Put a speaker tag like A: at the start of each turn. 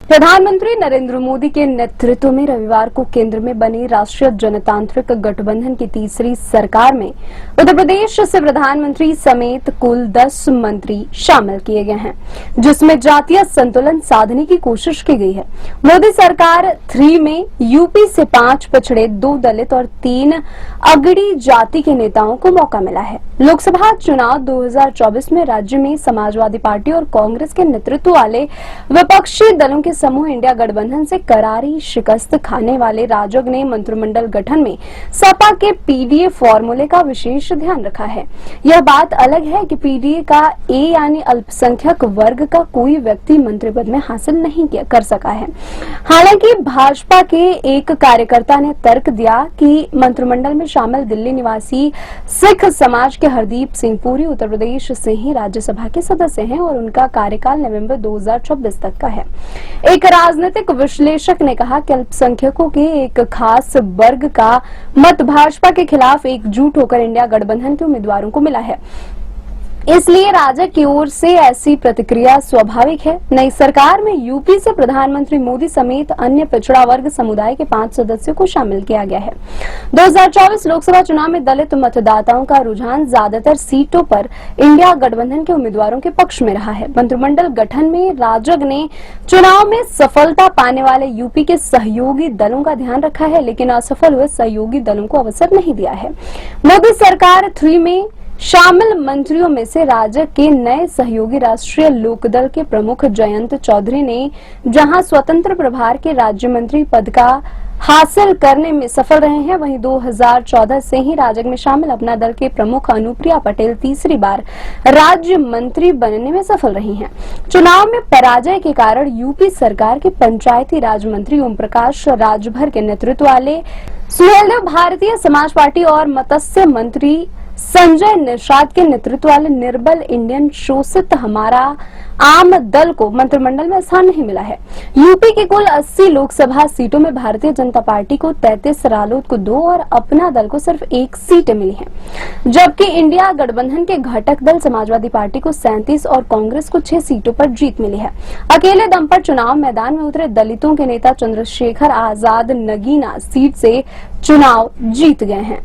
A: प्रधानमंत्री नरेंद्र मोदी के नेतृत्व में रविवार को केंद्र में बनी राष्ट्रीय जनतांत्रिक गठबंधन की तीसरी सरकार में उत्तर प्रदेश से प्रधानमंत्री समेत कुल 10 मंत्री शामिल किए गए हैं, जिसमें जातीय संतुलन साधने की कोशिश की गई है। मोदी सरकार 3 में यूपी से 5 पिछड़े, 2 दलित और 3 अगड़ी जाति के नेताओं को मौका मिला है। लोकसभा चुनाव 2024 में राज्य में समाजवादी पार्टी और कांग्रेस के नेतृत्व वाले विपक्षी दलों के समूह इंडिया गठबंधन से करारी शिकस्त खाने वाले राजग ने मंत्रिमंडल गठन में सपा के पीडीए फॉर्मूले का विशेष ध्यान रखा है। यह बात अलग है कि पीडीए का ए यानी अल्पसंख्यक वर्ग का कोई व्यक्ति मंत्री पद में हासिल नहीं कर सका है। हालांकि भाजपा के एक कार्यकर्ता ने तर्क दिया कि मंत्रिमंडल में शामिल दिल्ली निवासी सिख समाज के हरदीप सिंह पुरी उत्तर प्रदेश से ही राज्यसभा के सदस्य हैं और उनका कार्यकाल नवंबर 2026 तक का है। एक राजनीतिक विश्लेषक ने कहा कि अल्पसंख्यकों के एक खास वर्ग का मत भाजपा के खिलाफ एकजुट होकर इंडिया गठबंधन के उम्मीदवारों को मिला है, इसलिए राजग की ओर से ऐसी प्रतिक्रिया स्वाभाविक है। नई सरकार में यूपी से प्रधानमंत्री मोदी समेत अन्य पिछड़ा वर्ग समुदाय के 5 सदस्यों को शामिल किया गया है। 2024 लोकसभा चुनाव में दलित मतदाताओं का रुझान ज्यादातर सीटों पर इंडिया गठबंधन के उम्मीदवारों के पक्ष में रहा है। मंत्रिमंडल गठन में राजग ने चुनाव में सफलता पाने वाले यूपी के सहयोगी दलों का ध्यान रखा है, लेकिन असफल हुए सहयोगी दलों को अवसर नहीं दिया है। मोदी सरकार 3 में शामिल मंत्रियों में से राजग के नए सहयोगी राष्ट्रीय लोकदल के प्रमुख जयंत चौधरी ने जहां स्वतंत्र प्रभार के राज्य मंत्री पद का हासिल करने में सफल रहे हैं, वहीं 2014 से ही राजग में शामिल अपना दल के प्रमुख अनुप्रिया पटेल तीसरी बार राज्य मंत्री बनने में सफल रही हैं। चुनाव में पराजय के कारण यूपी सरकार के पंचायती राज मंत्री ओम प्रकाश राजभर के नेतृत्व वाले सुहेलदेव भारतीय समाज पार्टी और मत्स्य मंत्री संजय निषाद के नेतृत्व वाले निर्बल इंडियन शोषित हमारा आम दल को मंत्रिमंडल में स्थान नहीं मिला है। यूपी की कुल 80 लोकसभा सीटों में भारतीय जनता पार्टी को 33, रालोद को 2 और अपना दल को सिर्फ 1 सीट मिली है, जबकि इंडिया गठबंधन के घटक दल समाजवादी पार्टी को 37 और कांग्रेस को 6 सीटों पर जीत मिली है। अकेले दम पर चुनाव मैदान में उतरे दलितों के नेता चंद्रशेखर आजाद नगीना सीट से चुनाव जीत गए हैं।